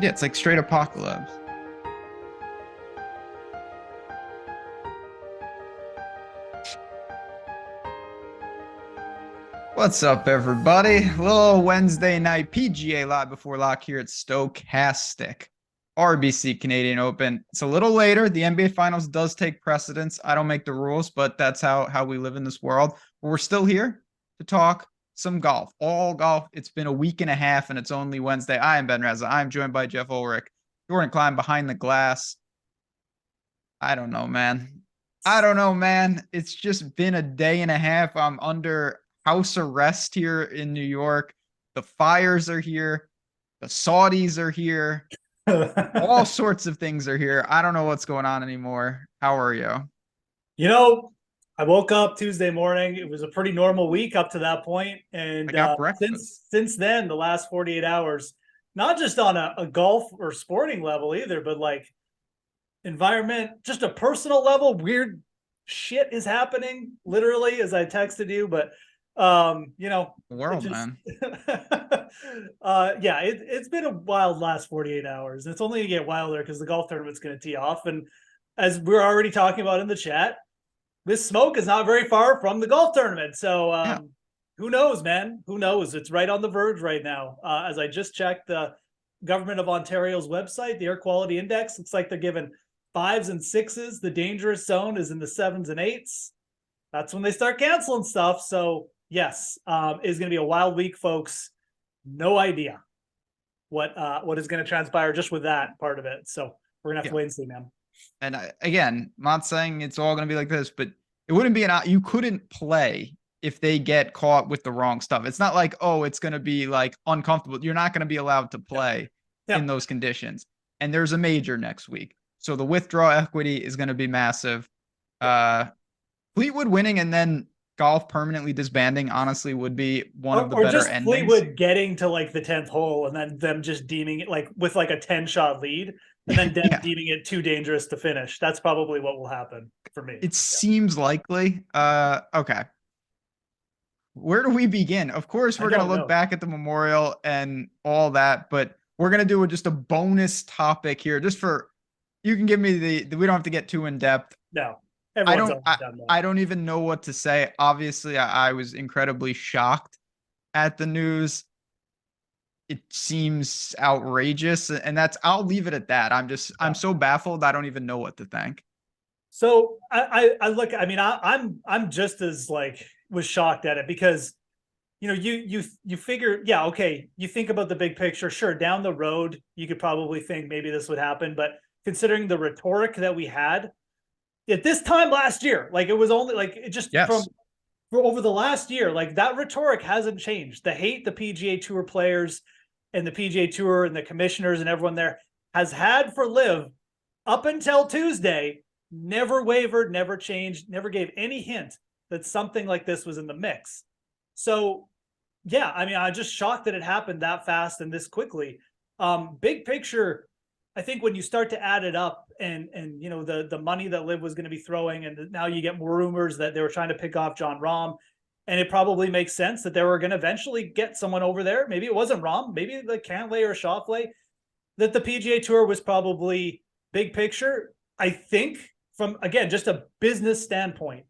Yeah, it's like straight apocalypse. What's up, everybody? Little Wednesday night PGA Live before lock here at Stokastic. RBC Canadian Open. It's a little later. The NBA Finals does take precedence. I don't make the rules, but that's how we live in this world. But we're still here to talk some golf. All golf. It's been a week and a half, and it's only Wednesday. I am Ben Rasa. I am joined by Geoff Ulrich. Jordan Klein behind the glass. I don't know, man. I don't know, man. It's just been a day and a half. I'm under house arrest here in New York. The fires are here. The Saudis are here. All sorts of things are here. I don't know what's going on anymore. How are you? You know, I woke up Tuesday morning. It was a pretty normal week up to that point, I and got since breakfast. since then, the last 48 hours, not just on a golf or sporting level either, but like environment, just a personal level, weird shit is happening. Literally, as I texted you, but The it world, just man. yeah, it's been a wild last 48 hours. It's only gonna get wilder because the golf tournament's gonna tee off, and as we're already talking about in the chat, this smoke is not very far from the golf tournament. So Yeah. who knows, man? Who knows? It's right on the verge right now. As I just checked the government of Ontario's website, the air quality index looks like they're giving fives and sixes. The dangerous zone is in the sevens and eights. That's when they start canceling stuff. So yes, it's going to be a wild week, folks. No idea what is going to transpire just with that part of it. So we're gonna have Yeah. to wait and see, man. And again, I'm not saying it's all going to be like this, but it wouldn't be you couldn't play if they get caught with the wrong stuff. It's not like, oh, it's going to be like uncomfortable. You're not going to be allowed to Yeah, play yeah. in those conditions. And there's a major next week. So the withdrawal equity is going to be massive. Uh, Fleetwood winning and then golf permanently disbanding honestly would be one of the Or better just endings. Fleetwood getting to like the 10th hole and then them just deeming it like with like a 10-shot lead and then them Yeah, deeming it too dangerous to finish. That's probably what will happen for me. it seems likely. Okay. Where do we begin? Of course, I we're going to don't look know. back at the memorial and all that, but we're going to do just a bonus topic here just for you can give me we don't have to get too in depth. No, I everyone's don't already I, done that. I don't even know what to say. Obviously, I was incredibly shocked at the news. It seems outrageous and I'll leave it at that. I'm Yeah. so baffled I don't even know what to think. So I look. I mean, I'm just as like was shocked at it because you figure, yeah, okay, you think about the big picture. Sure, down the road you could probably think maybe this would happen, but considering the rhetoric that we had at this time last year, like it was only like it just from Yes. for over the last year, like that rhetoric hasn't changed. The hate the PGA Tour players and the PGA Tour and the commissioners and everyone there has had for LIV up until Tuesday never wavered, never changed, never gave any hint that something like this was in the mix. So, yeah, I mean, I'm just shocked that it happened that fast and this quickly. Big picture, I think when you start to add it up and the money that LIV was going to be throwing, and now you get more rumors that they were trying to pick off John Rahm, and it probably makes sense that they were going to eventually get someone over there. Maybe it wasn't Rahm, maybe the Cantlay or Schauffele. That the PGA Tour was probably big picture. I think from again just a business standpoint,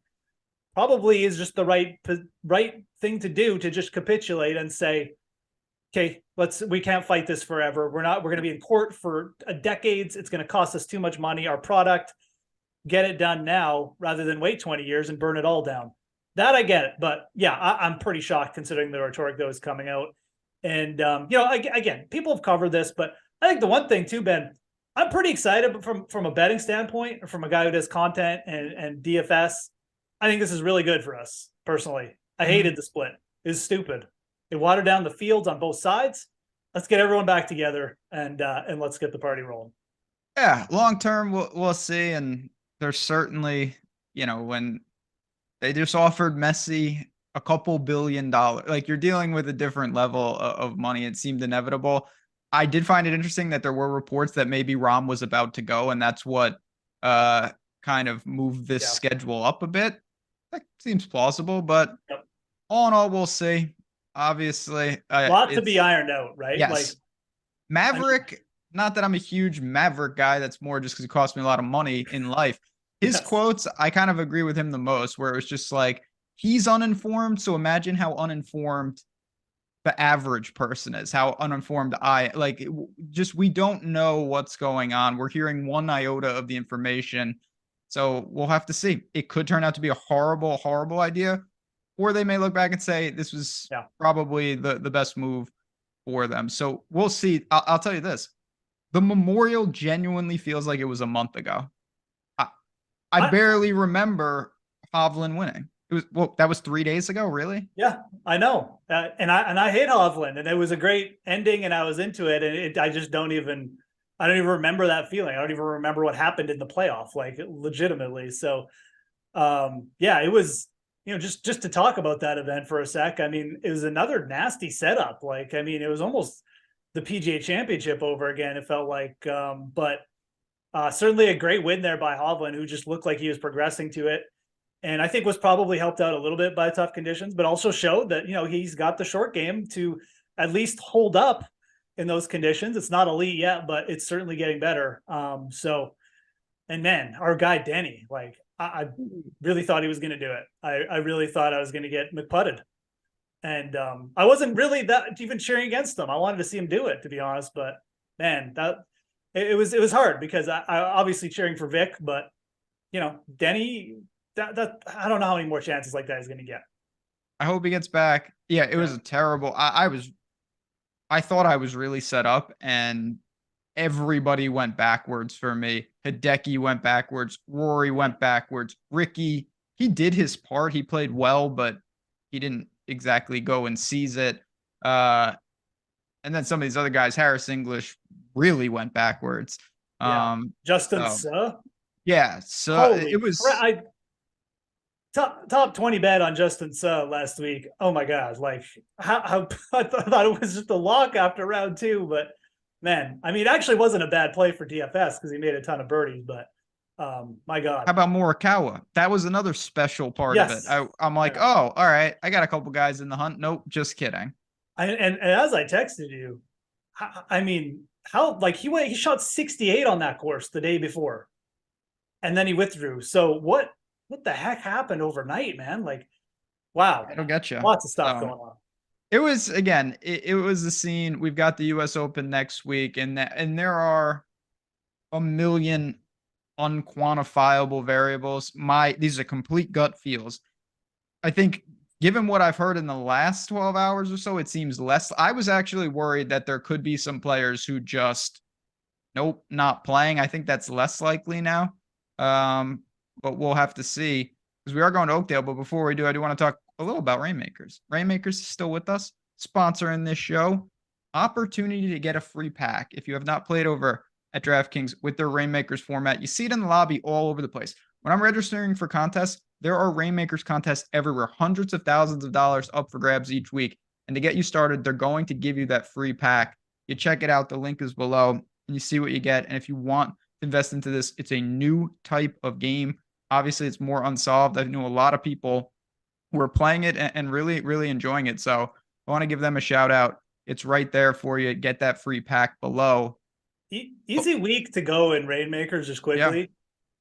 probably is just the right thing to do to just capitulate and say, okay, we can't fight this forever. We're going to be in court for decades. It's going to cost us too much money. Our product, get it done now rather than wait 20 years and burn it all down. That I get it. But yeah, I'm pretty shocked considering the rhetoric that was coming out. And, again, people have covered this, but I think the one thing too, Ben, I'm pretty excited from a betting standpoint, or from a guy who does content and DFS. I think this is really good for us personally. I hated the split. It was stupid. It watered down the fields on both sides. Let's get everyone back together and let's get the party rolling. Yeah, long term we'll see. And there's certainly, when they just offered Messi a couple $1 billion, like you're dealing with a different level of money. It seemed inevitable. I did find it interesting that there were reports that maybe Rom was about to go, and that's what kind of moved this Yeah. schedule up a bit. That seems plausible, but Yep. all in all, we'll see. Obviously, Lot to be it's ironed out, right? Like, yes. I mean, Maverick not that I'm a huge Maverick guy. That's more just because it cost me a lot of money in life. His quotes, I kind of agree with him the most, where it was just like, he's uninformed. So imagine how uninformed the average person is, how uninformed we don't know what's going on. We're hearing one iota of the information. So we'll have to see. It could turn out to be a horrible, horrible idea, or they may look back and say this was probably the best move for them. So we'll see. I'll tell you this. The Memorial genuinely feels like it was a month ago. I barely remember Hovland winning. That was 3 days ago, really? Yeah, I know. And I hate Hovland, and it was a great ending, and I was into it. And I don't even remember that feeling. I don't even remember what happened in the playoff, like legitimately. So, it was, just to talk about that event for a sec. I mean, it was another nasty setup. Like, I mean, it was almost the PGA Championship over again. It felt like, but certainly a great win there by Hovland, who just looked like he was progressing to it. And I think was probably helped out a little bit by tough conditions, but also showed that, he's got the short game to at least hold up in those conditions. It's not elite yet, but it's certainly getting better. And man, our guy Denny, like I really thought he was going to do it. I really thought I was going to get McPutted. And I wasn't really that even cheering against him. I wanted to see him do it, to be honest. But man, it was hard because I obviously cheering for Vic, but Denny, that I don't know how many more chances like that he's going to get. I hope he gets back. Yeah, it was a terrible. I thought I was really set up, and everybody went backwards for me. Hideki went backwards. Rory went backwards. Ricky, he did his part. He played well, but he didn't exactly go and seize it. And then some of these other guys, Harris English, really went backwards. Justin Suh. Yeah, so it was. Top 20 bet on Justin Suh last week. Oh my God. Like how I thought it was just a lock after round 2, but man, I mean, it actually wasn't a bad play for DFS because he made a ton of birdies, but my God. How about Morikawa? That was another special part of it. I'm like, oh, all right. I got a couple guys in the hunt. Nope, just kidding. And as I texted you, I mean, how, like he shot 68 on that course the day before and then he withdrew. So what the heck happened overnight, man? Like, wow. It'll get you. Lots of stuff going on. It was, again, it was the scene. We've got the US Open next week, and there are a million unquantifiable variables. These are complete gut feels. I think given what I've heard in the last 12 hours or so, it seems less. I was actually worried that there could be some players who just, nope, not playing. I think that's less likely now. But we'll have to see because we are going to Oakdale. But before we do, I do want to talk a little about Rainmakers. Rainmakers is still with us, sponsoring this show. Opportunity to get a free pack if you have not played over at DraftKings with their Rainmakers format. You see it in the lobby all over the place. When I'm registering for contests, there are Rainmakers contests everywhere, hundreds of thousands of dollars up for grabs each week. And to get you started, they're going to give you that free pack. You check it out. The link is below and you see what you get. And if you want to invest into this, it's a new type of game. Obviously, it's more unsolved. I know a lot of people who are playing it and really, really enjoying it. So I want to give them a shout out. It's right there for you. Get that free pack below. Easy week to go in Rainmakers just quickly. Yeah.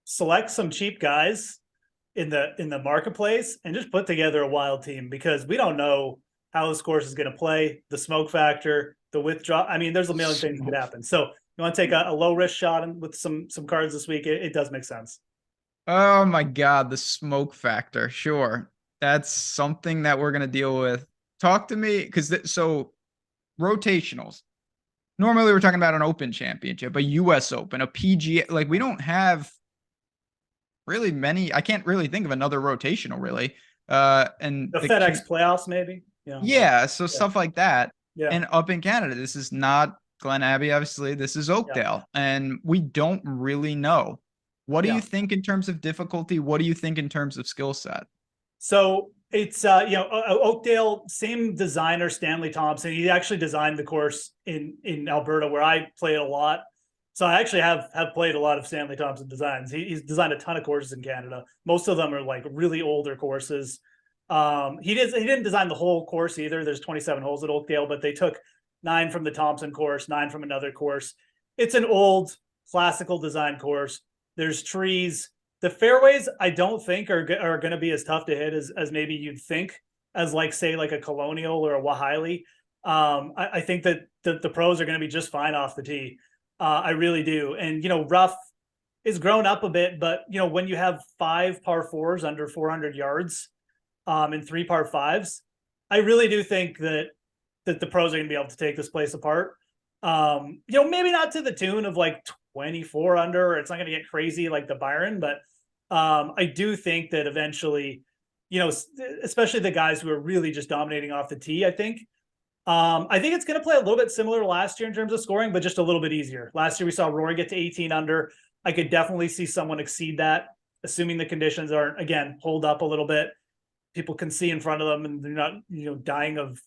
Select some cheap guys in the marketplace and just put together a wild team because we don't know how this course is going to play, the smoke factor, the withdrawal. I mean, there's a million things that could happen. So you want to take a low risk shot with some cards this week. It does make sense. Oh my God, the smoke factor. Sure. That's something that we're going to deal with. Talk to me so rotationals. Normally we're talking about an Open championship, a US Open, a PGA. Like we don't have really many. I can't really think of another rotational really. And the FedEx playoffs maybe. Yeah. So stuff like that. Yeah. And up in Canada, this is not Glen Abbey, obviously. This is Oakdale. Yeah. And we don't really know. What do you think in terms of difficulty? What do you think in terms of skill set? So it's, Oakdale, same designer, Stanley Thompson. He actually designed the course in Alberta where I played a lot. So I actually have played a lot of Stanley Thompson designs. He's designed a ton of courses in Canada. Most of them are like really older courses. He didn't design the whole course either. There's 27 holes at Oakdale, but they took 9 from the Thompson course, 9 from another course. it's an old classical design course. There's trees. The fairways, I don't think are going to be as tough to hit as maybe you'd think, as like, say, like a Colonial or a Wahili. I think that the pros are going to be just fine off the tee. I really do. And, rough is grown up a bit, but, when you have 5 par 4s under 400 yards and 3 par 5s, I really do think that the pros are going to be able to take this place apart. Maybe not to the tune of like 24 under, or it's not going to get crazy like the Byron, but I do think that eventually, especially the guys who are really just dominating off the tee, I think it's going to play a little bit similar to last year in terms of scoring, but just a little bit easier. Last year, we saw Rory get to 18 under. I could definitely see someone exceed that, assuming the conditions aren't, again, hold up a little bit. People can see in front of them and they're not, dying of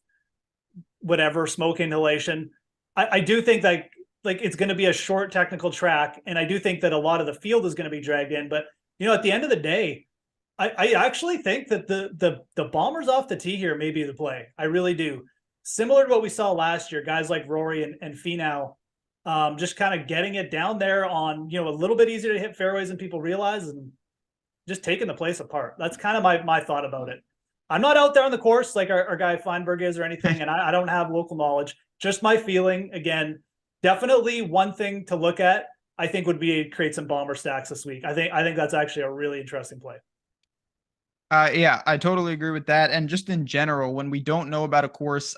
whatever, smoke inhalation. I do think that like it's going to be a short technical track. And I do think that a lot of the field is going to be dragged in, but at the end of the day, I actually think that the bombers off the tee here may be the play. I really do. Similar to what we saw last year, guys like Rory and Finau, just kind of getting it down there on, a little bit easier to hit fairways than people realize and just taking the place apart. That's kind of my thought about it. I'm not out there on the course like our guy Feinberg is or anything, and I don't have local knowledge. Just my feeling. Again, definitely one thing to look at, I think, would be create some bomber stacks this week. I think that's actually a really interesting play. Yeah, I totally agree with that. And just in general, when we don't know about a course,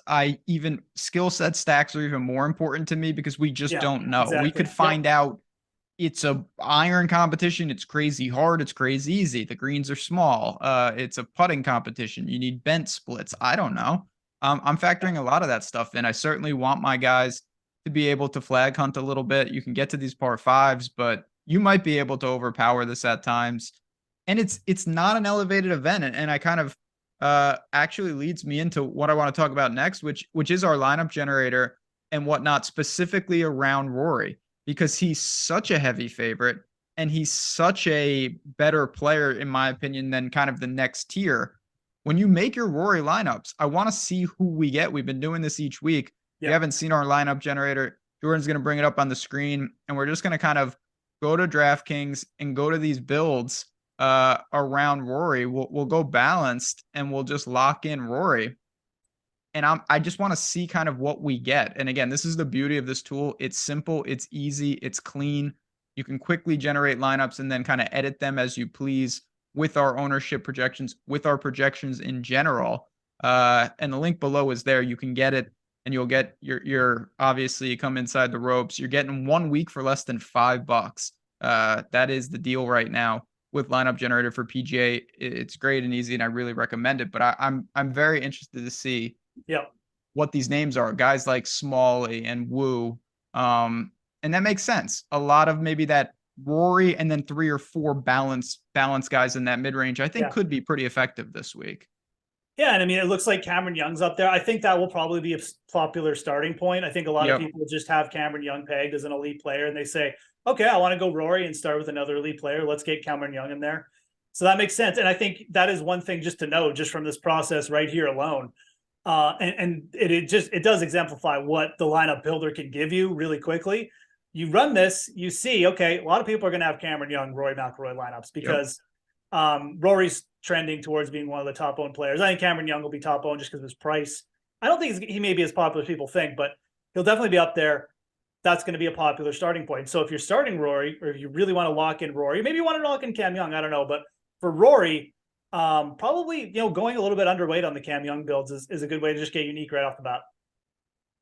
skill set stacks are even more important to me because we just don't know. Exactly. We could find out it's a iron competition. It's crazy hard. It's crazy easy. The greens are small. It's a putting competition. You need bent splits. I don't know. I'm factoring a lot of that stuff in. I certainly want my guys to be able to flag hunt a little bit. You can get to these par 5s, but you might be able to overpower this at times. And it's not an elevated event. And I kind of actually leads me into what I want to talk about next, which is our lineup generator and whatnot, specifically around Rory, because he's such a heavy favorite and he's such a better player, in my opinion, than kind of the next tier. When you make your Rory lineups, I want to see who we get. We've been doing this each week. If you haven't seen our lineup generator, Jordan's going to bring it up on the screen, and we're just going to kind of go to DraftKings and go to these builds around Rory. We'll go balanced and we'll just lock in Rory. And I just want to see kind of what we get. And again, this is the beauty of this tool. It's simple, it's easy, it's clean. You can quickly generate lineups and then kind of edit them as you please with our ownership projections, with our projections in general. And the link below is there. You can get it and you'll get your obviously you come inside the ropes. You're getting 1 week for less than $5. That is the deal right now with lineup generator for PGA. It's great and easy and I really recommend it, but I'm very interested to see what these names are. Guys like Smalley and Wu. And that makes sense. A lot of maybe that Rory and then 3 or 4 balance guys in that mid-range, I think could be pretty effective this week. Yeah, and I mean, it looks like Cameron Young's up there. I think that will probably be a popular starting point. I think a lot of people just have Cameron Young pegged as an elite player, and they say, okay, I want to go Rory and start with another elite player. Let's get Cameron Young in there. So that makes sense. And I think that is one thing just to know, just from this process right here alone. And it does exemplify what the lineup builder can give you really quickly. You run this, you see, okay, a lot of people are going to have Cameron Young, Rory McIlroy lineups because Rory's trending towards being one of the top owned players. I think Cameron Young will be top owned just because of his price. I don't think he may be as popular as people think, but he'll definitely be up there. That's going to be a popular starting point. So if you're starting Rory, or if you really want to lock in Rory, maybe you want to lock in Cam Young, I don't know. But for Rory, probably, going a little bit underweight on the Cam Young builds is a good way to just get unique right off the bat.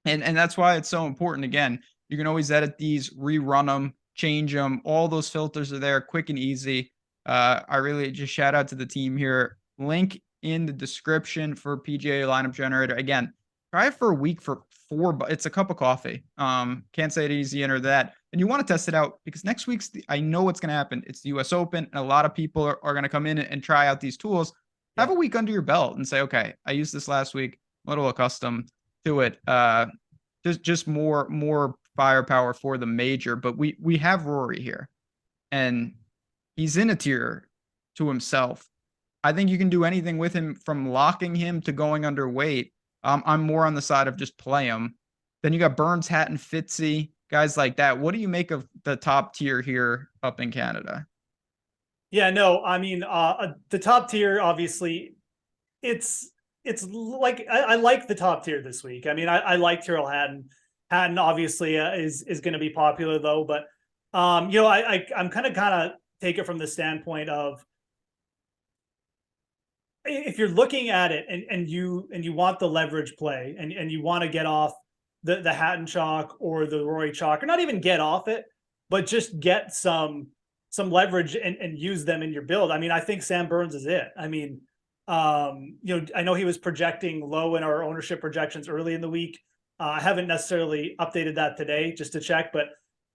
And that's why it's so important. Again, you can always edit these, rerun them, change them. All those filters are there, quick and easy. I really just shout out to the team here. Link in the description for PGA lineup generator. Again, try it for a week for $4. It's a cup of coffee. Can't say it easier than that. And you want to test it out because next week's, I know what's going to happen. It's the US Open, and a lot of people are going to come in and try out these tools. Have a week under your belt and say, okay, I used this last week, a little accustomed to it. Just more firepower for the major. But we have Rory here, and he's in a tier to himself. I think you can do anything with him from locking him to going underweight. I'm more on the side of just play him. Then you got Burns, Hatton, Fitzy, guys like that. What do you make of the top tier here up in Canada? Yeah, no, I mean, the top tier, obviously, it's like I like the top tier this week. I mean, I like Tyrrell Hatton. Hatton obviously is going to be popular though, but you know, I'm kind of take it from the standpoint of if you're looking at it and you want the leverage play and you want to get off the Hatton chalk or the Rory chalk, or not even get off it, but just get some leverage and use them in your build. I mean, I think Sam Burns is it. I mean, you know, I know he was projecting low in our ownership projections early in the week. I haven't necessarily updated that today just to check, but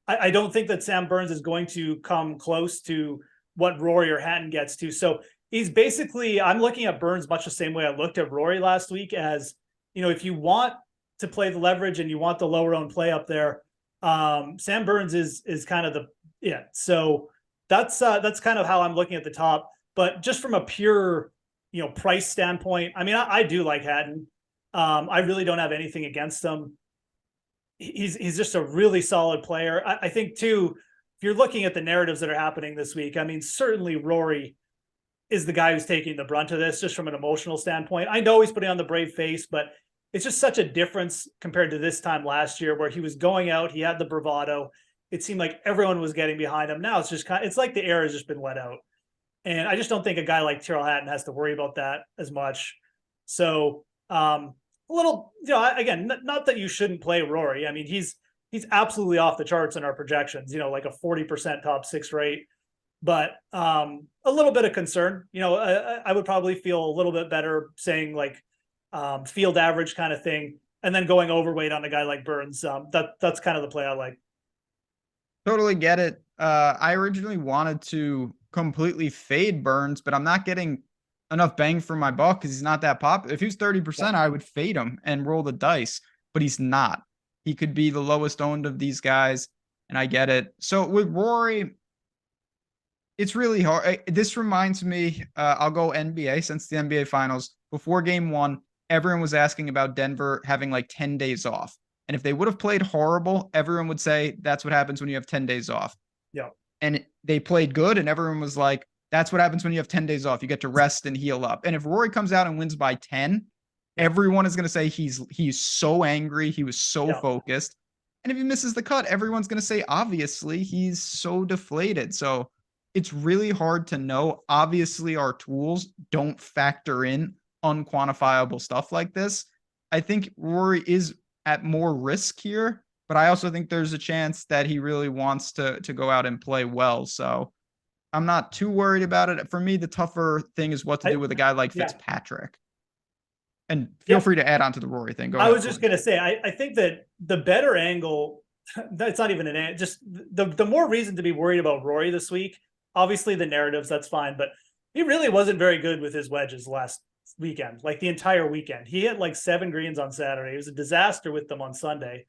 I don't think that Sam Burns is going to come close to what Rory or Hatton gets to. So he's basically, I'm looking at Burns much the same way I looked at Rory last week as, you know, if you want to play the leverage and you want the lower owned play up there, Sam Burns is kind of the, yeah. So that's kind of how I'm looking at the top, but just from a pure, you know, price standpoint, I mean, I do like Hatton. I really don't have anything against him. He's just a really solid player. I think too, if you're looking at the narratives that are happening this week, I mean, certainly Rory is the guy who's taking the brunt of this just from an emotional standpoint. I know he's putting on the brave face, but it's just such a difference compared to this time last year where he was going out, he had the bravado. It seemed like everyone was getting behind him. Now it's just it's like the air has just been let out. And I just don't think a guy like Tyrrell Hatton has to worry about that as much. So a little, you know, again, not that you shouldn't play Rory. I mean, he's absolutely off the charts in our projections, you know, like a 40% top 6 rate, but a little bit of concern, you know, I would probably feel a little bit better saying like field average kind of thing, and then going overweight on a guy like Burns. That's kind of the play I like. Totally get it. I originally wanted to completely fade Burns, but I'm not getting enough bang for my buck because he's not that popular. If he was 30%, I would fade him and roll the dice, but he's not. He could be the lowest owned of these guys, and I get it. So with Rory, it's really hard. This reminds me, I'll go NBA since the NBA Finals. Before game 1, everyone was asking about Denver having like 10 days off. And if they would have played horrible, everyone would say that's what happens when you have 10 days off. Yeah. And they played good, and everyone was like, that's what happens when you have 10 days off. You get to rest and heal up. And if Rory comes out and wins by 10, everyone is going to say he's so angry. He was so focused. And if he misses the cut, everyone's going to say, obviously, he's so deflated. So it's really hard to know. Obviously, our tools don't factor in unquantifiable stuff like this. I think Rory is at more risk here, but I also think there's a chance that he really wants to go out and play well. So I'm not too worried about it. For me, the tougher thing is what to do with a guy like Fitzpatrick. And feel free to add on to the Rory thing. Go ahead. I was just going to say, I think that the better angle, that's not even an just the more reason to be worried about Rory this week. Obviously the narratives, that's fine, but he really wasn't very good with his wedges last weekend, like the entire weekend. He hit like 7 greens on Saturday. It was a disaster with them on Sunday.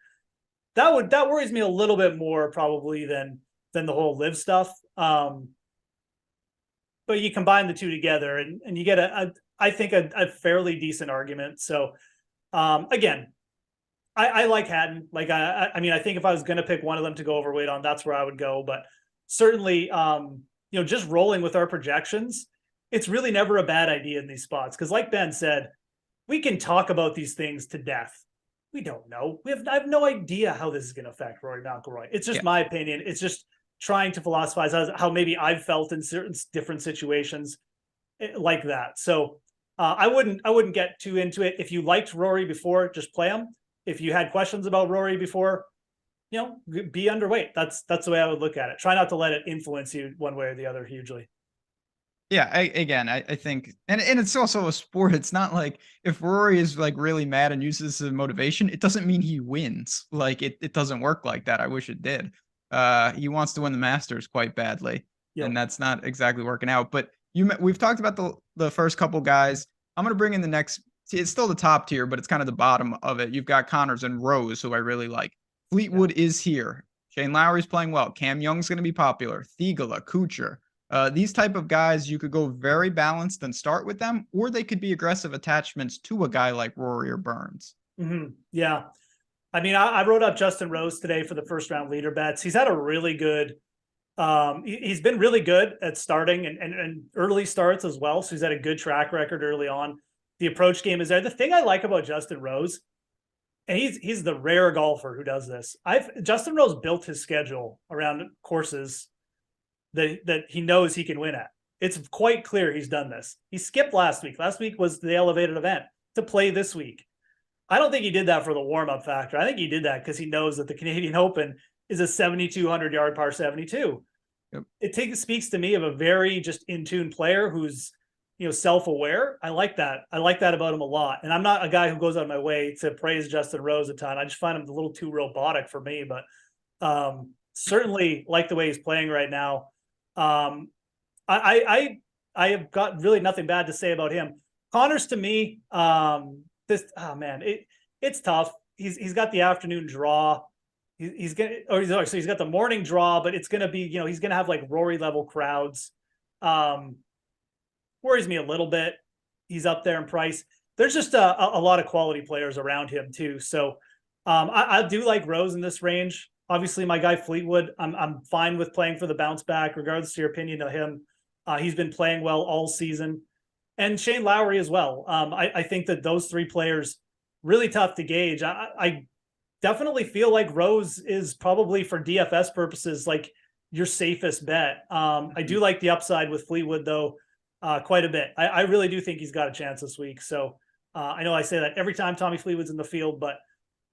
That worries me a little bit more probably than the whole live stuff. But you combine the two together and you get I think a fairly decent argument. So again, I like Hatton. Like I mean, I think if I was going to pick one of them to go overweight on, that's where I would go. But certainly, you know, just rolling with our projections, it's really never a bad idea in these spots. Because like Ben said, we can talk about these things to death. We don't know. I have no idea how this is going to affect Rory McIlroy. It's just my opinion. It's just trying to philosophize how maybe I've felt in certain different situations like that. So I wouldn't get too into it. If you liked Rory before, just play him. If you had questions about Rory before, you know, be underweight. That's the way I would look at it. Try not to let it influence you one way or the other hugely. Yeah, I think, and it's also a sport. It's not like if Rory is like really mad and uses this as motivation, it doesn't mean he wins. Like it doesn't work like that. I wish it did. He wants to win the Masters quite badly, and that's not exactly working out. But we've talked about the first couple guys. I'm gonna bring in the next. See, it's still the top tier, but it's kind of the bottom of it. You've got Connors and Rose, who I really like. Fleetwood is here. Shane Lowry's playing well. Cam Young's going to be popular. Thigala, Kuchar. These type of guys, you could go very balanced and start with them, or they could be aggressive attachments to a guy like Rory or Burns. Yeah. I mean, I wrote up Justin Rose today for the first round leader bets. He's had a really good, he's been really good at starting and early starts as well. So he's had a good track record early on. The approach game is there. The thing I like about Justin Rose, and he's the rare golfer who does this. Justin Rose built his schedule around courses that he knows he can win at. It's quite clear he's done this. He skipped last week. Last week was the elevated event to play this week. I don't think he did that for the warm-up factor. I think he did that because he knows that the Canadian Open is a 7,200-yard par 72. Yep. It speaks to me of a very just in-tune player who's, self-aware. I like that. I like that about him a lot. And I'm not a guy who goes out of my way to praise Justin Rose a ton. I just find him a little too robotic for me, but certainly like the way he's playing right now. I have got really nothing bad to say about him. Connors, to me, it's tough. He's got the afternoon draw. He's got the morning draw, but it's gonna be, he's gonna have like Rory level crowds. Worries me a little bit. He's up there in price. There's just a lot of quality players around him too. So I do like Rose in this range. Obviously, my guy Fleetwood, I'm fine with playing for the bounce back, regardless of your opinion of him. He's been playing well all season. And Shane Lowry as well. I think that those three players, really tough to gauge. I definitely feel like Rose is probably for DFS purposes, like your safest bet. I do like the upside with Fleetwood though, quite a bit. I really do think he's got a chance this week. So I know I say that every time Tommy Fleetwood's in the field, but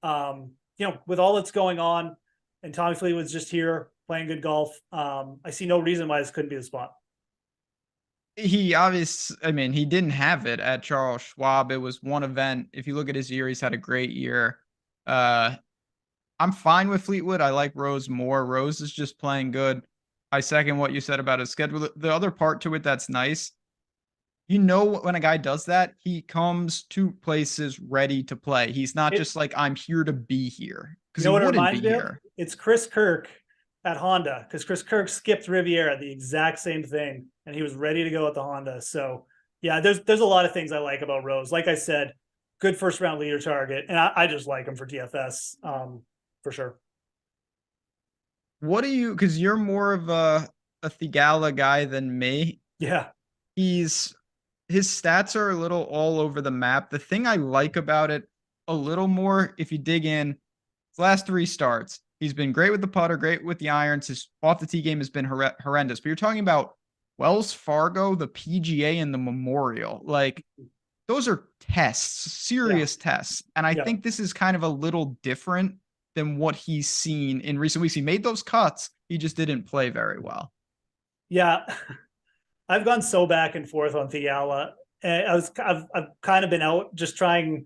with all that's going on and Tommy Fleetwood's just here playing good golf, I see no reason why this couldn't be the spot. He didn't have it at Charles Schwab. It was one event. If you look at his year, he's had a great year. I'm fine with Fleetwood. I like Rose more. Rose is just playing good. I second what you said about his schedule. The other part to it that's nice, when a guy does that, he comes to places ready to play. He's not just like, I'm here to be here. Because he wouldn't be here. It's Chris Kirk at Honda, because Chris Kirk skipped Riviera, the exact same thing, and he was ready to go at the Honda. So yeah, there's a lot of things I like about Rose. Like I said, good first round leader target, and I just like him for DFS for sure. What do you? Because you're more of a Theegala guy than me. Yeah, his stats are a little all over the map. The thing I like about it a little more, if you dig in, his last three starts, he's been great with the putter, great with the irons. His off the tee game has been horrendous. But you're talking about Wells Fargo, the PGA, and the Memorial. Like, those are tests, serious tests. And I think this is kind of a little different than what he's seen in recent weeks. He made those cuts. He just didn't play very well. Yeah. I've gone so back and forth on Theegala. I've kind of been out just trying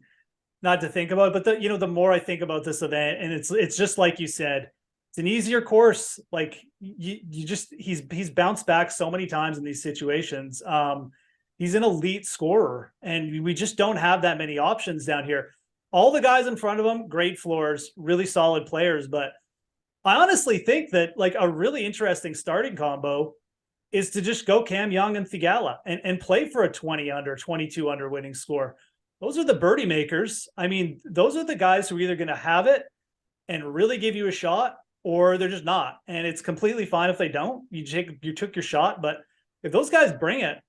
not to think about it. But the more I think about this event, and it's just like you said, it's an easier course. Like he's bounced back so many times in these situations. He's an elite scorer, and we just don't have that many options down here. All the guys in front of him, great floors, really solid players. But I honestly think that like a really interesting starting combo is to just go Cam Young and Theegala and play for a 20 under, 22 under winning score. Those are the birdie makers. I mean, those are the guys who are either going to have it and really give you a shot, or they're just not. And it's completely fine if they don't. You took your shot, but if those guys bring it,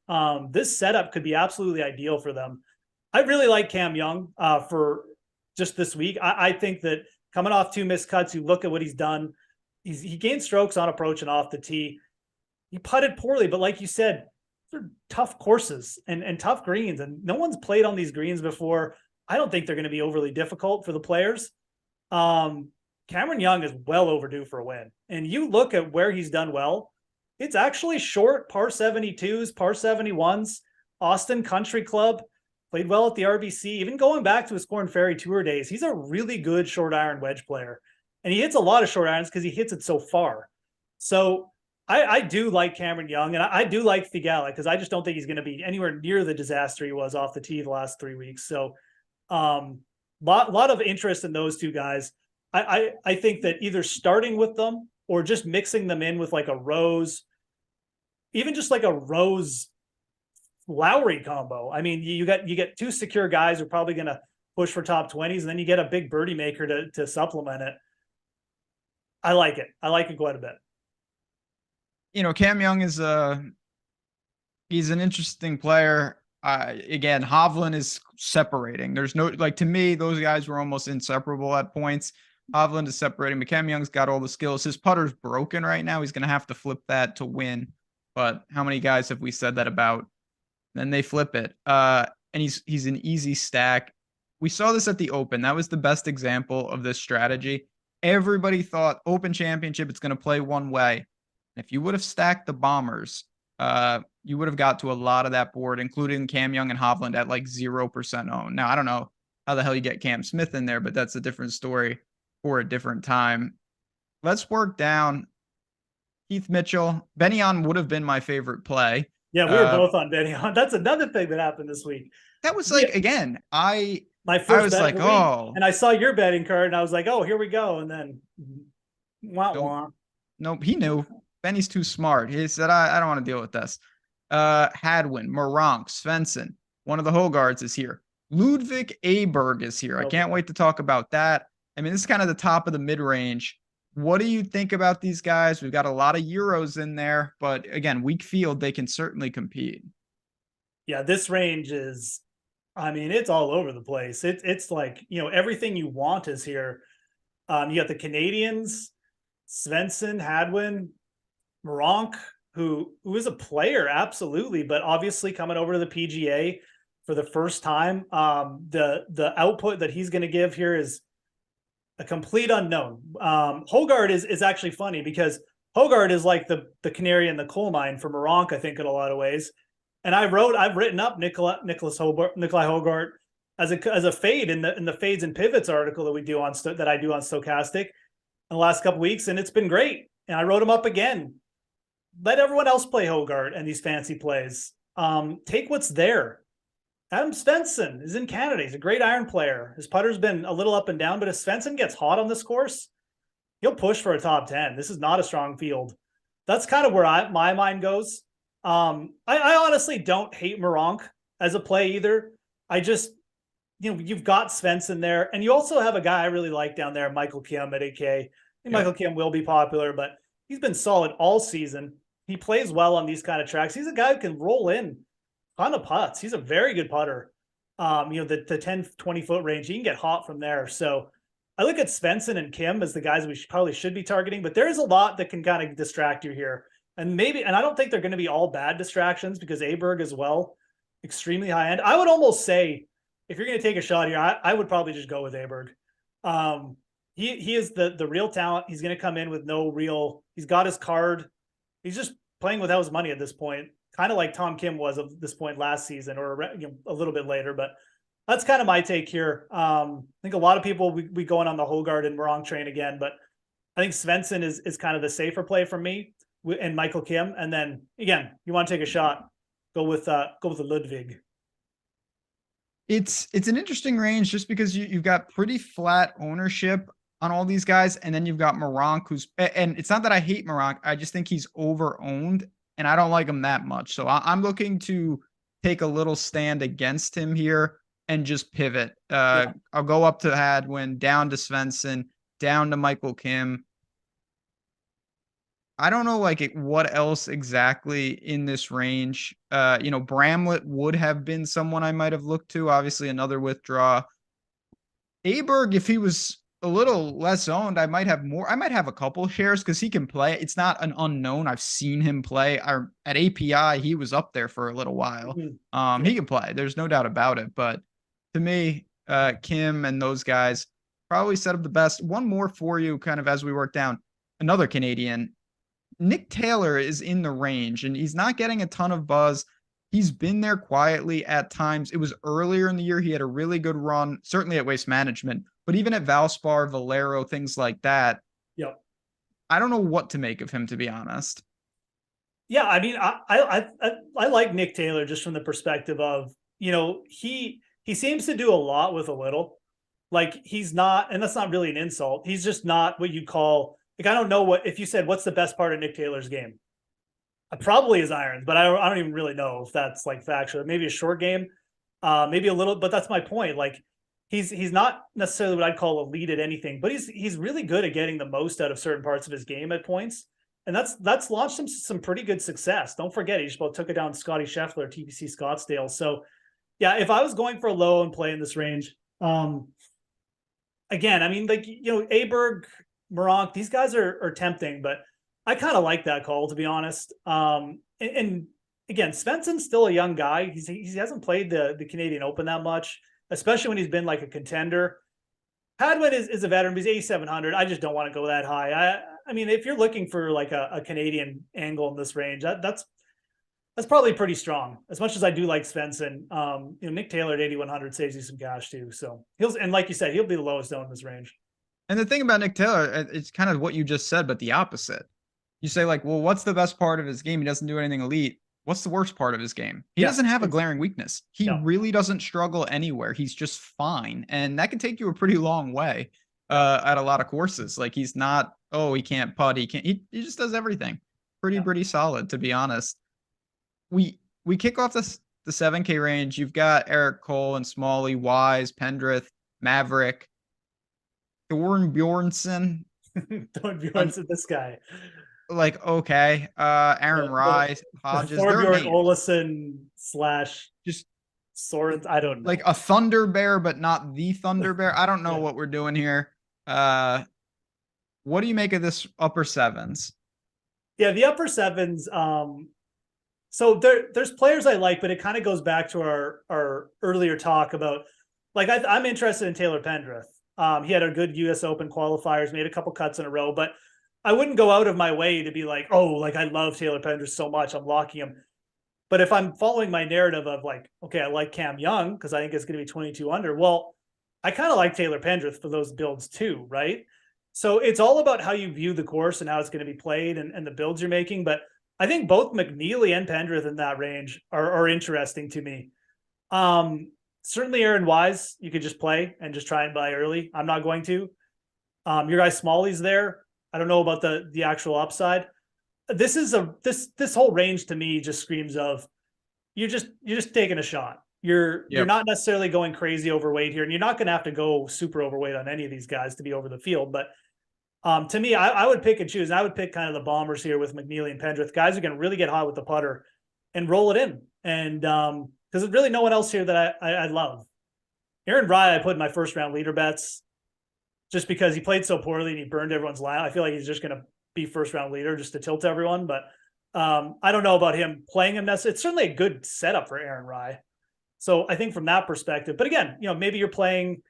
this setup could be absolutely ideal for them. I really like Cam Young for just this week. I think that coming off 2 missed cuts, you look at what he's done. He gained strokes on approach and off the tee. He putted poorly, but like you said, they're tough courses and tough greens, and no one's played on these greens before. I don't think they're going to be overly difficult for the players. Cameron Young is well overdue for a win. And you look at where he's done well, it's actually short par 72s, par 71s, Austin Country Club, played well at the RBC, even going back to his Corn Ferry Tour days. He's a really good short iron wedge player. And he hits a lot of short irons because he hits it so far. So I do like Cameron Young, and I do like Theegala, because I just don't think he's going to be anywhere near the disaster he was off the tee the last 3 weeks. So lot of interest in those two guys. I think that either starting with them or just mixing them in with like a Rose, even just like a Rose Lowry combo. I mean, you get 2 secure guys who are probably going to push for top 20s, and then you get a big birdie maker to supplement it. I like it. I like it quite a bit. You know, Cam Young is he's an interesting player. Again, Hovland is separating. There's no, like, to me, those guys were almost inseparable at points. Hovland is separating, but Cam Young's got all the skills. His putter's broken right now. He's going to have to flip that to win. But how many guys have we said that about? Then they flip it. And he's an easy stack. We saw this at the Open. That was the best example of this strategy. Everybody thought Open Championship, it's going to play one way. If you would have stacked the bombers, you would have got to a lot of that board, including Cam Young and Hovland at like 0% owned. Now, I don't know how the hell you get Cam Smith in there, but that's a different story for a different time. Let's work down Keith Mitchell. Benyon would have been my favorite play. Yeah, we were both on Benyon. That's another thing that happened this week. That was like, again, my first I was like, oh. And I saw your betting card, and I was like, oh, here we go. And then, wah. Nope, he knew. Benny's too smart. He said, I don't want to deal with this. Hadwin, Moronk, Svensson, one of the Hogards is here. Ludwig Aberg is here. I can't wait to talk about that. I mean, this is kind of the top of the mid-range. What do you think about these guys? We've got a lot of Euros in there, but again, weak field, they can certainly compete. Yeah, this range is, I mean, it's all over the place. It's like, you know, everything you want is here. You got the Canadians, Svensson, Hadwin, Moronk, who is a player, absolutely, but obviously coming over to the PGA for the first time. The output that he's going to give here is a complete unknown. Hogard is actually funny because Hogard is like the canary in the coal mine for Moronk, I think, in a lot of ways. And I've written up Nikolai Hogard as a fade in the fades and pivots article that we do that I do on Stokastic in the last couple of weeks, and it's been great. And I wrote him up again. Let everyone else play Hogard and these fancy plays. Take what's there. Adam Svensson is in Canada. He's a great iron player. His putter's been a little up and down, but if Svensson gets hot on this course, he'll push for a top 10. This is not a strong field. That's kind of where my mind goes. I honestly don't hate Moronk as a play either. I just, you know, you've got Svensson there, and you also have a guy I really like down there, Michael Kim at AK. I think Michael Kim will be popular, but he's been solid all season. He plays well on these kind of tracks. He's a guy who can roll in a ton of putts. He's a very good putter. You know, the 10, 20 foot range, he can get hot from there. So I look at Svensson and Kim as the guys we probably should be targeting, but there is a lot that can kind of distract you here. And I don't think they're going to be all bad distractions because Aberg as well, extremely high end. I would almost say if you're going to take a shot here, I would probably just go with Aberg. He is the real talent. He's going to come in with he's got his card. He's just playing without his money at this point, kind of like Tom Kim was at this point last season, or a little bit later. But that's kind of my take here. I think a lot of people we going on the Hogard and Moronk train again, but I think Svensson is kind of the safer play for me, and Michael Kim. And then again, you want to take a shot, go with the Ludwig. It's an interesting range just because you've got pretty flat ownership on all these guys, and then you've got Moronk, and it's not that I hate Moronk, I just think he's over-owned, and I don't like him that much. So I'm looking to take a little stand against him here and just pivot. I'll go up to Hadwin, down to Svensson, down to Michael Kim. I don't know what else exactly in this range. You know, Bramlett would have been someone I might have looked to. Obviously, another withdraw. Aberg, if he was a little less owned, I might have more. I might have a couple shares because he can play. It's not an unknown. I've seen him play. At API, he was up there for a little while. Mm-hmm. He can play. There's no doubt about it. But to me, Kim and those guys probably set up the best. One more for you, kind of as we work down. Another Canadian. Nick Taylor is in the range, and he's not getting a ton of buzz. He's been there quietly at times. It was earlier in the year. He had a really good run, certainly at Waste Management, but even at Valspar, Valero, things like that. Yep. I don't know what to make of him, to be honest. Yeah, I mean, I like Nick Taylor just from the perspective of, you know, he seems to do a lot with a little. Like, he's not, and that's not really an insult. He's just not what you call, like, I don't know if you said, what's the best part of Nick Taylor's game? Probably his irons, but I don't even really know if that's like factual. Maybe a short game, maybe a little, but that's my point. Like, he's not necessarily what I'd call elite at anything, but he's really good at getting the most out of certain parts of his game at points. And that's launched him some pretty good success. Don't forget, he just about took it down Scotty Scheffler, TPC Scottsdale. So yeah, if I was going for a low and play in this range, again, I mean, like, Aberg, Moronk, these guys are tempting, but I kind of like that call, to be honest. And again, Svensson's still a young guy. He hasn't played the Canadian Open that much, especially when he's been like a contender. Hadwin is a veteran, but he's 8,700. I just don't want to go that high. I mean, if you're looking for like a Canadian angle in this range, that's probably pretty strong. As much as I do like Svensson, Nick Taylor at 8,100 saves you some cash too. So and like you said, he'll be the lowest zone in this range. And the thing about Nick Taylor, it's kind of what you just said, but the opposite. You say like, well, what's the best part of his game? He doesn't do anything elite. What's the worst part of his game? He doesn't have a glaring weakness. He really doesn't struggle anywhere. He's just fine. And that can take you a pretty long way at a lot of courses. Like he's not, he can't putt. He just does everything. Pretty solid, to be honest. We kick off the 7K range. You've got Eric Cole and Smalley, Wise, Pendrith, Maverick, Thorn Bjornsson. Thorn Bjornsson, this guy. Like, okay. Aaron Rai, Hodges. Thorbjorn Olesen / just Soren. I don't know. Like a Thunder Bear, but not the Thunder Bear. I don't know what we're doing here. What do you make of this upper sevens? Yeah, the upper sevens. So there's players I like, but it kind of goes back to our earlier talk about, like, I'm interested in Taylor Pendrith. He had a good US Open qualifiers, made a couple cuts in a row, but I wouldn't go out of my way to be like, I love Taylor Pendrith so much, I'm locking him. But if I'm following my narrative of like, okay, I like Cam Young because I think it's going to be 22 under. Well, I kind of like Taylor Pendrith for those builds too, right? So it's all about how you view the course and how it's going to be played and the builds you're making. But I think both McNeely and Pendrith in that range are interesting to me. Certainly Aaron Wise, you could just play and just try and buy early. I'm not going to. Your guy Smalley's there. I don't know about the actual upside. This whole range to me just screams of you're just taking a shot. You're not necessarily going crazy overweight here, and you're not going to have to go super overweight on any of these guys to be over the field. But to me, I would pick and choose. And I would pick kind of the bombers here with McNeely and Pendrith, guys who can really get hot with the putter and roll it in. And because there's really no one else here that I love. Aaron Rai, I put in my first round leader bets just because he played so poorly and he burned everyone's line. I feel like he's just going to be first round leader just to tilt everyone. But I don't know about him playing him. It's certainly a good setup for Aaron Rai. So I think from that perspective, but again, maybe you're playing,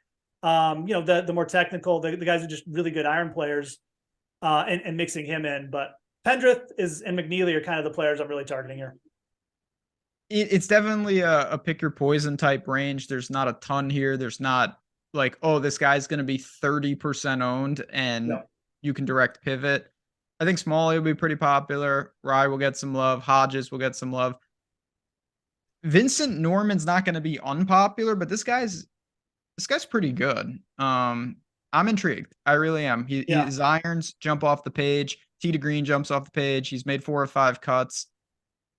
the more technical, the guys are just really good iron players and mixing him in. But Pendrith and McNeely are kind of the players I'm really targeting here. It's definitely a pick your poison type range. There's not a ton here. There's not like, this guy's going to be 30% owned and you can direct pivot. I think Smalley will be pretty popular. Rye will get some love. Hodges will get some love. Vincent Norman's not going to be unpopular, but this guy's pretty good. I'm intrigued. I really am. His irons jump off the page. Tee to green jumps off the page. He's made 4 or 5 cuts.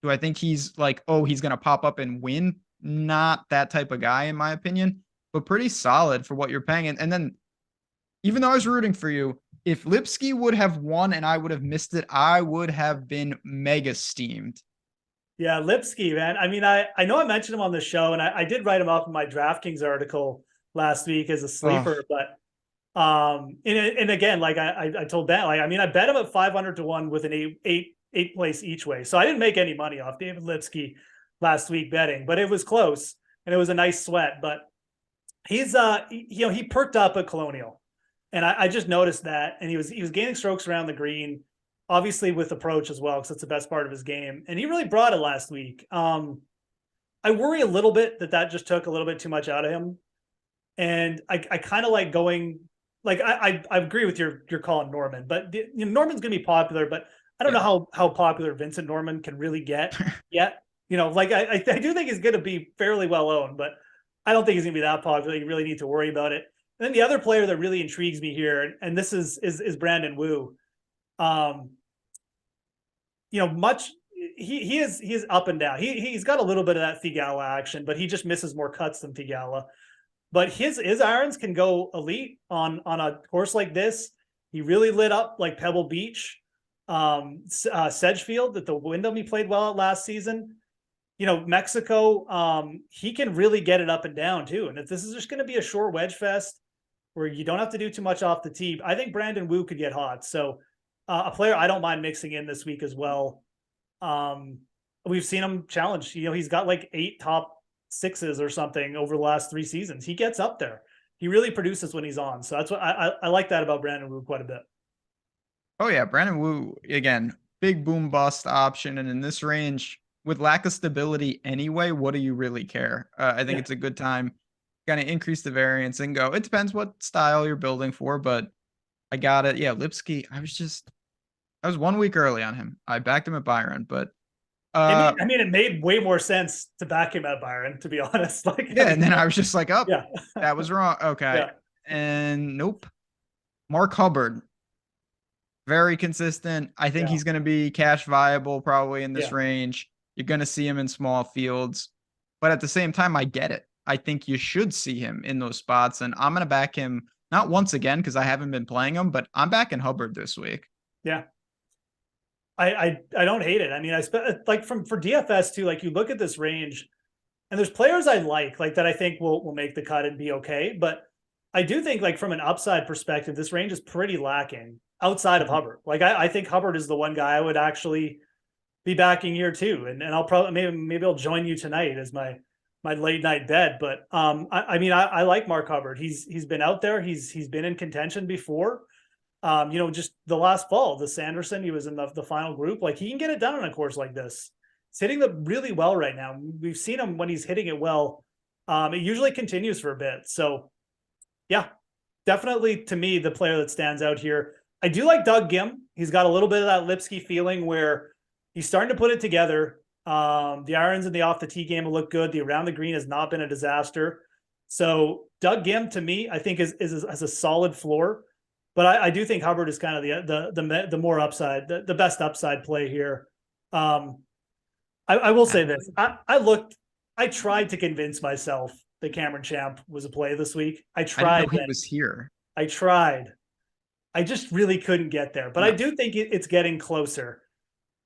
Do I think he's like, he's going to pop up and win? Not that type of guy, in my opinion, but pretty solid for what you're paying. And then, even though I was rooting for you, if Lipsky would have won and I would have missed it, I would have been mega steamed. Yeah, Lipsky, man. I mean, I know I mentioned him on the show, and I did write him up in my DraftKings article last week as a sleeper. But and again, like I told Ben, like, I mean, I bet him at 500 to 1 with an eight place each way. So I didn't make any money off David Lipsky last week betting, but it was close and it was a nice sweat. But he's he perked up at Colonial, and I just noticed that, and he was gaining strokes around the green, obviously with approach as well, because it's the best part of his game, and he really brought it last week. I worry a little bit that just took a little bit too much out of him, and I kind of like going like I agree with your call on Norman, but Norman's gonna be popular, but I don't know how popular Vincent Norman can really get yet. Like I do think he's gonna be fairly well owned, but I don't think he's gonna be that popular. You really need to worry about it. And then the other player that really intrigues me here, and this is Brandon Wu. He is up and down. He's got a little bit of that Thigala action, but he just misses more cuts than Thigala. but his irons can go elite on a course like this. He really lit up like Pebble Beach, Sedgefield, at the Wyndham he played well at last season. You know, Mexico, he can really get it up and down too. And if this is just going to be a short wedge fest where you don't have to do too much off the tee, I think Brandon Wu could get hot. So a player I don't mind mixing in this week as well. We've seen him challenge. You know, he's got like 8 top 6s or something over the last 3 seasons. He gets up there. He really produces when he's on. So that's what I like that about Brandon Wu quite a bit. Oh yeah, Brandon Wu, again, big boom bust option. And in this range, with lack of stability anyway, what do you really care? I think it's a good time kind of increase the variance and go. It depends what style you're building for, but I got it. Yeah, Lipsky, I was 1 week early on him. I backed him at Byron, but I mean, it made way more sense to back him at Byron, to be honest. Like, yeah, and then I was just like, oh, yeah, that was wrong. Okay. Yeah. And nope. Mark Hubbard, very consistent. I think he's going to be cash viable probably in this range. You're going to see him in small fields, but at the same time, I get it. I think you should see him in those spots, and I'm going to back him not once again because I haven't been playing him, but I'm backing Hubbard this week. Yeah. I don't hate it. I mean, like for DFS too, like you look at this range and there's players I like that I think will make the cut and be okay. But I do think like from an upside perspective, this range is pretty lacking outside of Hubbard. Like I think Hubbard is the one guy I would actually be backing here too. And I'll probably, maybe I'll join you tonight as my late night bet. But I mean, I like Mark Hubbard. He's been out there. He's been in contention before. You know, just the last fall, the Sanderson, he was in the final group. Like he can get it done on a course like this. He's hitting them really well right now. We've seen him when he's hitting it well. It usually continues for a bit. So yeah, definitely to me, the player that stands out here. I do like Doug Gim. He's got a little bit of that Lipsky feeling where he's starting to put it together. The irons in the off the tee game will look good. The around the green has not been a disaster. So Doug Gim to me, I think has a solid floor. But I do think Hubbard is kind of the more upside, the best upside play here. I will say this. I tried to convince myself that Cameron Champ was a play this week. I tried. I didn't know he was here. I tried. I just really couldn't get there. But I do think it's getting closer.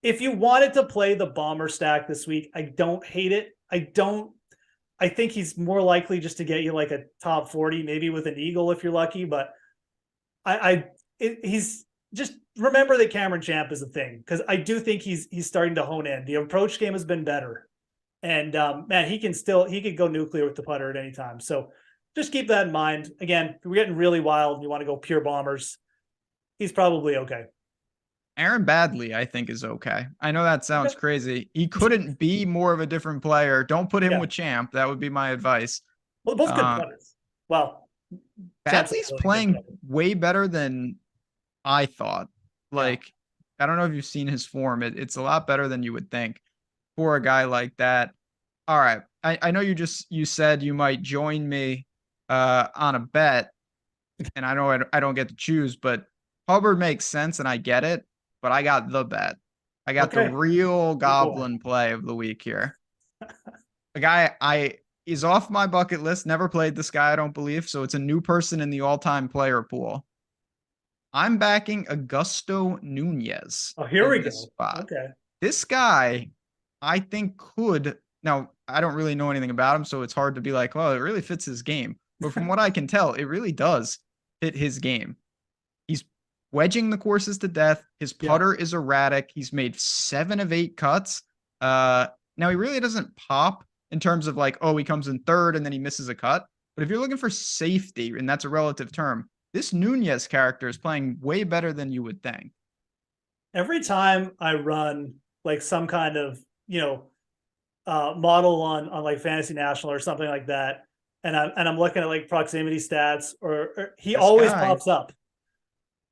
If you wanted to play the bomber stack this week, I don't hate it. I think he's more likely just to get you like a top 40, maybe with an eagle if you're lucky. But he's just remember that Cameron Champ is a thing, because I do think he's starting to hone in. The approach game has been better, and man, he could go nuclear with the putter at any time. So just keep that in mind. Again, if we're getting really wild and you want to go pure bombers, he's probably okay. Aaron Badley, I think, is okay. I know that sounds crazy. He couldn't be more of a different player. Don't put him with Champ. That would be my advice. Well, both good putters. Well, Badley's playing way better than I thought. Like, I don't know if you've seen his form. It's a lot better than you would think for a guy like that. All right. I know you said you might join me on a bet, and I know I don't get to choose, but Hubbard makes sense and I get it, but I got the bet. I got the real goblin play of the week here. A guy is off my bucket list. Never played this guy, I don't believe. So it's a new person in the all-time player pool. I'm backing Augusto Nunez. Oh, here we go. Spot. Okay. This guy, I think could. Now, I don't really know anything about him, so it's hard to be like, oh, it really fits his game. But from what I can tell, it really does fit his game. He's wedging the courses to death. His putter is erratic. He's made 7 of 8 cuts. Now, he really doesn't pop in terms of like, oh, he comes in third and then he misses a cut. But if you're looking for safety, and that's a relative term, this Nunez character is playing way better than you would think. Every time I run like some kind of, model on like Fantasy National or something like that, and I'm looking at like proximity stats, or he always pops up.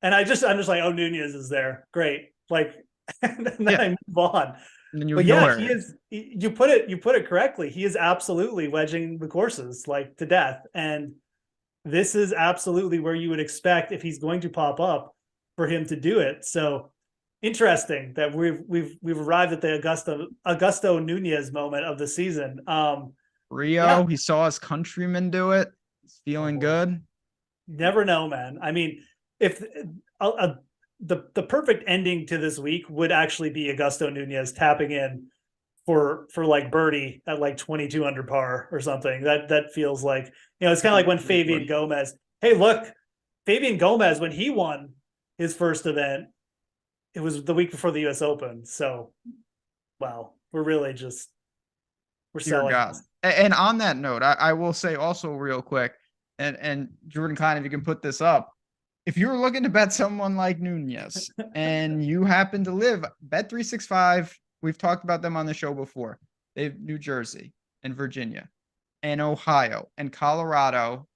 And I'm just like, oh, Nunez is there. Great. Like, and then I move on. And then but he is, you put it correctly. He is absolutely wedging the courses like to death. And this is absolutely where you would expect, if he's going to pop up, for him to do it. So interesting that we've arrived at the Augusto Nunez moment of the season. Rio, he saw his countrymen do it. He's feeling good. Never know, man. I mean, if the perfect ending to this week would actually be Augusto Nunez tapping in for like birdie at like 22 under par or something. That feels like, it's kind of like when Fabian Gomez. Hey, look, Fabian Gomez, when he won his first event, it was the week before the US Open. So, wow, we're really just selling. God. And on that note, I will say also real quick, and Jordan Klein, if you can put this up, if you're looking to bet someone like Nunez and you happen to live, Bet365, we've talked about them on the show before. They have New Jersey and Virginia and Ohio and Colorado,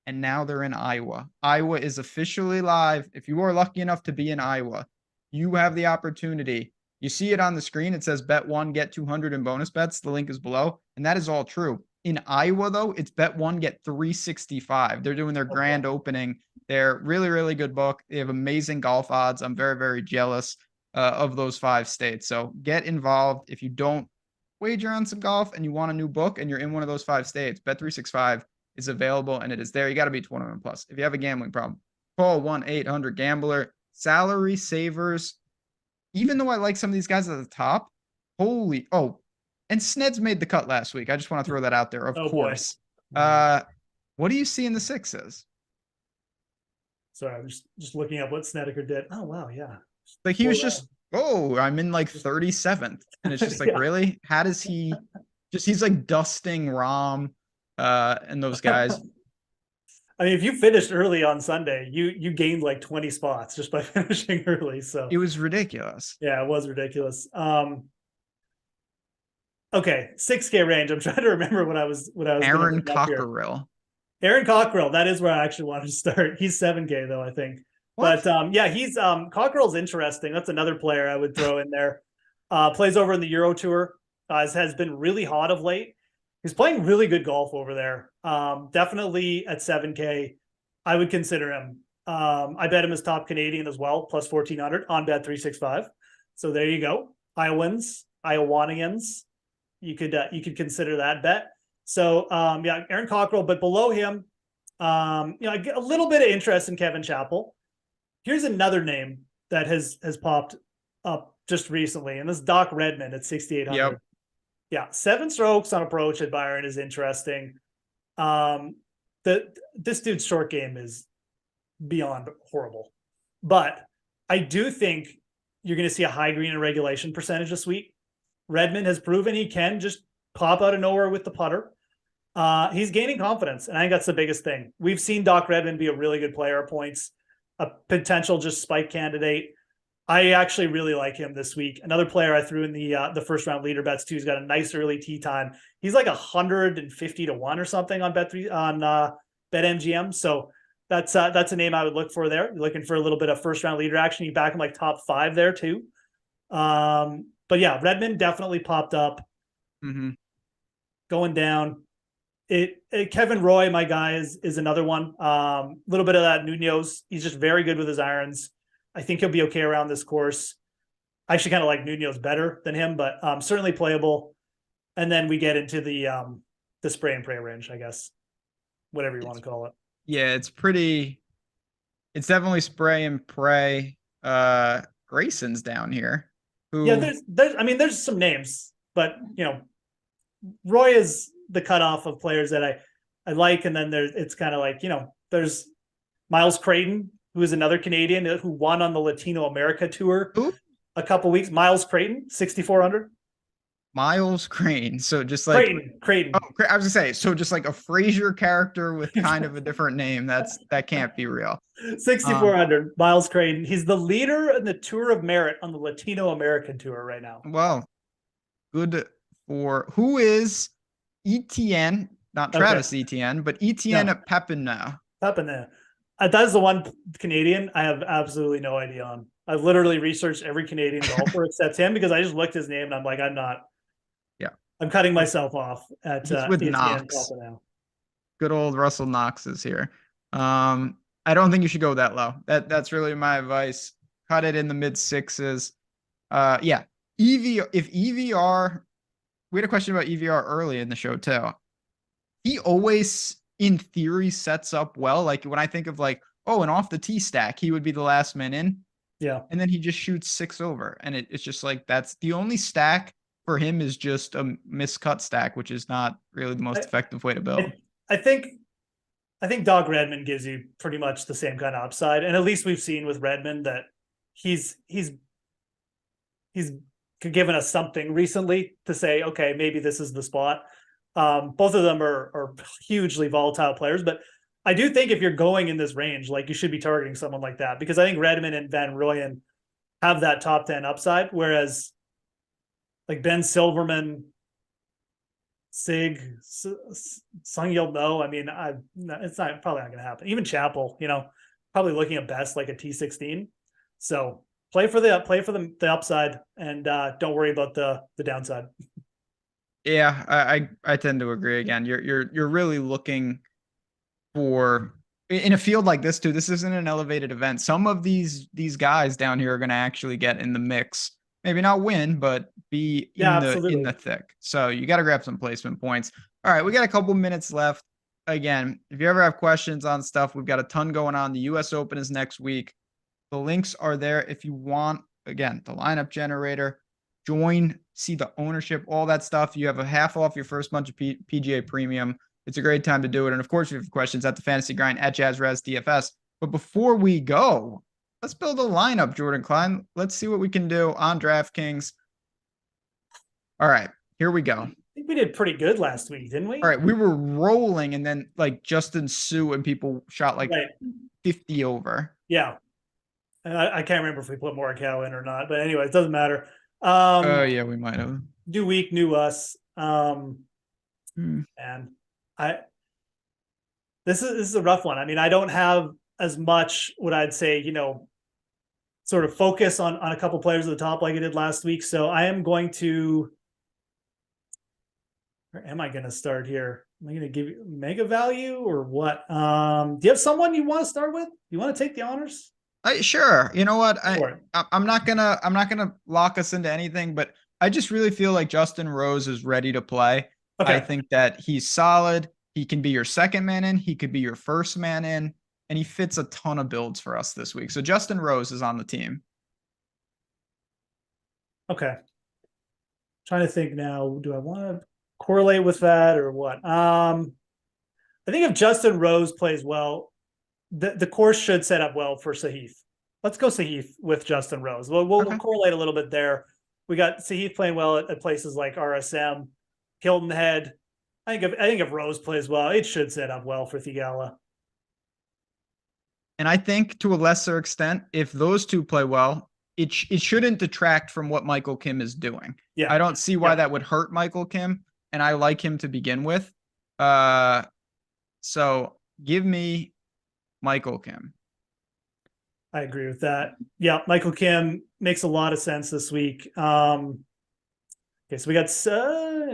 and now they're in Iowa. Iowa is officially live. If you are lucky enough to be in Iowa, you have the opportunity. You see it on the screen. It says bet one, get 200 in bonus bets. The link is below, and that is all true. In Iowa, though, it's bet one, get 365. They're doing their grand opening. They're really, really good book. They have amazing golf odds. I'm very, very jealous of those 5 states. So get involved. If you don't wager on some golf and you want a new book and you're in one of those 5 states, Bet365 is available and it is there. You got to be 21 plus. If you have a gambling problem, call 1-800-GAMBLER. Salary savers. Even though I like some of these guys at the top, and Sned's made the cut last week. I just want to throw that out there, of course. What do you see in the sixes? Sorry, I'm just looking up what Snedeker did. Oh, wow, yeah. Like he was just, I'm in like 37th. And it's just like, really? How does he he's like dusting Rahm and those guys. I mean, if you finished early on Sunday, you gained like 20 spots just by finishing early. So it was ridiculous. Yeah, it was ridiculous. Okay, 6K range. I'm trying to remember what I was. Aaron Cockerill. Aaron Cockerill. That is where I actually wanted to start. He's 7K though, I think. What? But yeah, he's Cockerill's interesting. That's another player I would throw in there. Plays over in the Euro Tour. Has been really hot of late. He's playing really good golf over there. Definitely at 7K, I would consider him. I bet him as top Canadian as well, plus 1,400 on Bet365. So there you go. Iowanians. You could consider that bet. So yeah, Aaron Cockerill, but below him, I get a little bit of interest in Kevin Chappell. Here's another name that has popped up just recently, and this is Doc Redman at 6,800. Yep. Yeah, 7 strokes on approach at Byron is interesting. This dude's short game is beyond horrible, but I do think you're going to see a high green and regulation percentage this week. Redmond has proven he can just pop out of nowhere with the putter. He's gaining confidence, and I think that's the biggest thing. We've seen Doc Redmond be a really good player at points, a potential just spike candidate. I actually really like him this week. Another player I threw in the first round leader bets too. He's got a nice early tee time. He's like 150 to 1 or something on BetMGM. So that's a name I would look for there. You're looking for a little bit of first round leader action. You back him like top 5 there too. But yeah, Redmond definitely popped up. Mm-hmm. Going down. Kevin Roy, my guy, is another one. Little bit of that Nunez. He's just very good with his irons. I think he'll be okay around this course. I actually kind of like Nunez better than him, but certainly playable. And then we get into the spray and pray range, I guess, whatever you want to call it. Yeah, it's definitely spray and pray. Grayson's down here. Yeah, there's some names, but Roy is the cutoff of players that I like, and then it's kind of like there's Miles Creighton, who is another Canadian who won on the Latino America Tour a couple weeks. Miles Creighton, 6,400. Miles Crane. So just like Creighton. Oh, I was gonna say, so just like a Frasier character with kind of a different name. That can't be real. 6,400. Miles Creighton. He's the leader in the Tour of Merit on the Latino American Tour right now. Well, good for who is Etienne, not Travis Etienne, but Etienne Papineau. Papineau. That is the one Canadian I have absolutely no idea on. I've literally researched every Canadian golfer except him because I just looked his name and I'm like, I'm not. Yeah. I'm cutting myself off at with Knox. Good old Russell Knox is here. I don't think you should go that low. That's really my advice. Cut it in the mid 6s. Yeah. If EVR, we had a question about EVR early in the show too. He always, in theory sets up well. Like when I think of like, oh, an off the tee stack, he would be the last man in. Yeah. And then he just shoots 6 over. And it's just like, that's the only stack for him is just a miscut stack, which is not really the most effective way to build. I think Doc Redman gives you pretty much the same kind of upside. And at least we've seen with Redman that he's given us something recently to say, okay, maybe this is the spot. Both of them are hugely volatile players, but I do think if you're going in this range, like you should be targeting someone like that, because I think Redman and Van Rooyen have that top 10 upside, whereas like Ben Silverman, Sig, Sung-Yil No, I mean, it's probably not going to happen. Even Chappell, probably looking at best like a T16. So play for the upside, and don't worry about the downside. Yeah, I tend to agree. Again, you're really looking for, in a field like this too. This isn't an elevated event. Some of these guys down here are going to actually get in the mix. Maybe not win, but be in the thick. So you got to grab some placement points. All right, we got a couple minutes left. Again, if you ever have questions on stuff, we've got a ton going on. The US Open is next week. The links are there if you want. Again, the lineup generator, join, see the ownership, all that stuff. You have a half off your first month of PGA Premium. It's a great time to do it. And of course, if you have questions, at the Fantasy Grind at JazzRaz DFS. But before we go, let's build a lineup, Jordan Klein. Let's see what we can do on DraftKings. All right, here we go. I think we did pretty good last week, didn't we? All right, we were rolling, and then like Justin Sue and people shot like 50 over. Yeah. I can't remember if we put Morikawa in or not, but anyway, it doesn't matter. Oh yeah, we might have. New week, new us. And this is a rough one. I mean, I don't have as much what I'd say, sort of focus on a couple players at the top like I did last week. So I am going to, where am I going to start here? Am I going to give you mega value or what? Do you have someone you want to start with? You want to take the honors? Sure. You know what? I'm not gonna lock us into anything, but I just really feel like Justin Rose is ready to play. Okay. I think that he's solid. He can be your second man in. He could be your first man in, and he fits a ton of builds for us this week. So Justin Rose is on the team. Okay. Trying to think now. Do I want to correlate with that or what? I think if Justin Rose plays well, the course should set up well for Sahith. Let's go Sahith with Justin Rose. We'll correlate a little bit there. We got Sahith playing well at places like RSM, Hilton Head. I think if Rose plays well, it should set up well for Theegala. And I think to a lesser extent, if those two play well, it shouldn't detract from what Michael Kim is doing. Yeah, I don't see why that would hurt Michael Kim, and I like him to begin with. So give me Michael Kim. I agree with that. Yeah, Michael Kim makes a lot of sense this week. Okay, so we got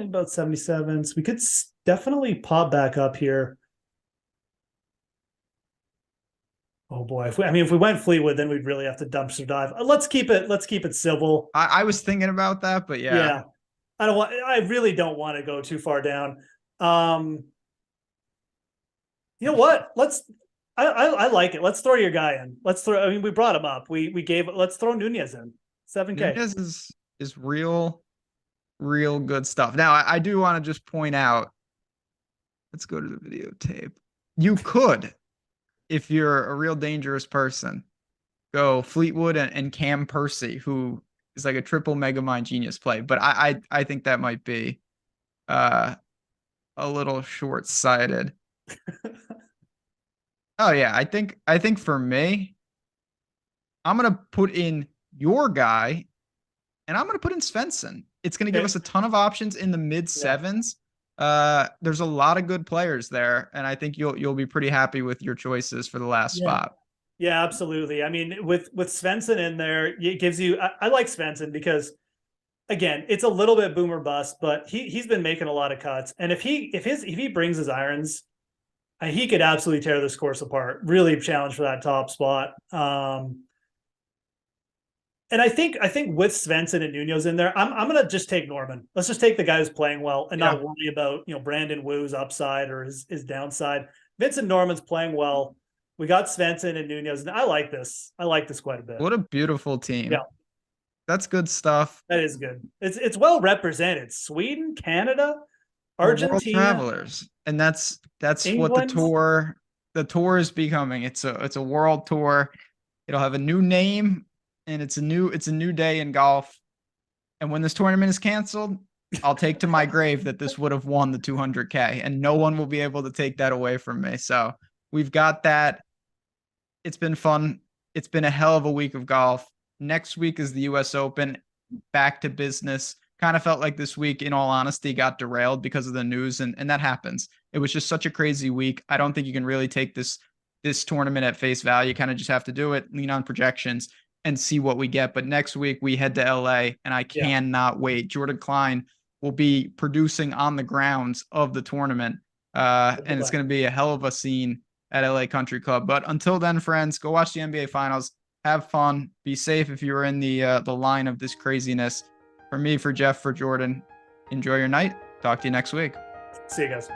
about 77. So we could definitely pop back up here. Oh boy, if we went Fleetwood, then we'd really have to dumpster dive. Let's keep it civil. I was thinking about that, but yeah. I really don't want to go too far down. You know what? I like it. Let's throw your guy in. We brought him up. Let's throw Nunez in. 7K. Nunez is real good stuff. Now, I do want to just point out, let's go to the videotape. You could, if you're a real dangerous person, go Fleetwood and Cam Percy, who is like a triple mega mind genius play. But I think that might be a little short-sighted. Oh yeah, I think for me, I'm gonna put in your guy, and I'm gonna put in Svensson. It's gonna give us a ton of options in the mid sevens. There's a lot of good players there, and I think you'll be pretty happy with your choices for the last spot. Yeah, absolutely. I mean, with Svensson in there, it gives you. I like Svensson because, again, it's a little bit boomer bust, but he's been making a lot of cuts, and if he brings his irons, he could absolutely tear this course apart. Really challenge for that top spot. And I think with Svensson and Nuno's in there, I'm gonna just take Norman. Let's just take the guy who's playing well and not worry about Brandon Wu's upside or his downside. Vincent Norman's playing well. We got Svensson and Nuno's, and I like this. I like this quite a bit. What a beautiful team. Yeah. That's good stuff. That is good. It's well represented. Sweden, Canada, Argentina, world travelers, and that's England. What the tour is becoming. It's a world tour. It'll have a new name, and it's a new day in golf. And when this tournament is canceled, I'll take to my grave that this would have won the 200K, and no one will be able to take that away from me. So we've got that. It's been fun. It's been a hell of a week of golf. Next week is the US Open. Back to business. Kind of felt like this week, in all honesty, got derailed because of the news, and that happens. It was just such a crazy week. I don't think you can really take this tournament at face value. You kind of just have to do it, lean on projections, and see what we get. But next week we head to LA, and I cannot wait. Jordan Klein will be producing on the grounds of the tournament, and it's going to be a hell of a scene at LA Country Club. But until then, friends, go watch the NBA Finals. Have fun. Be safe if you're in the line of this craziness. For me, for Jeff, for Jordan, enjoy your night. Talk to you next week. See you guys.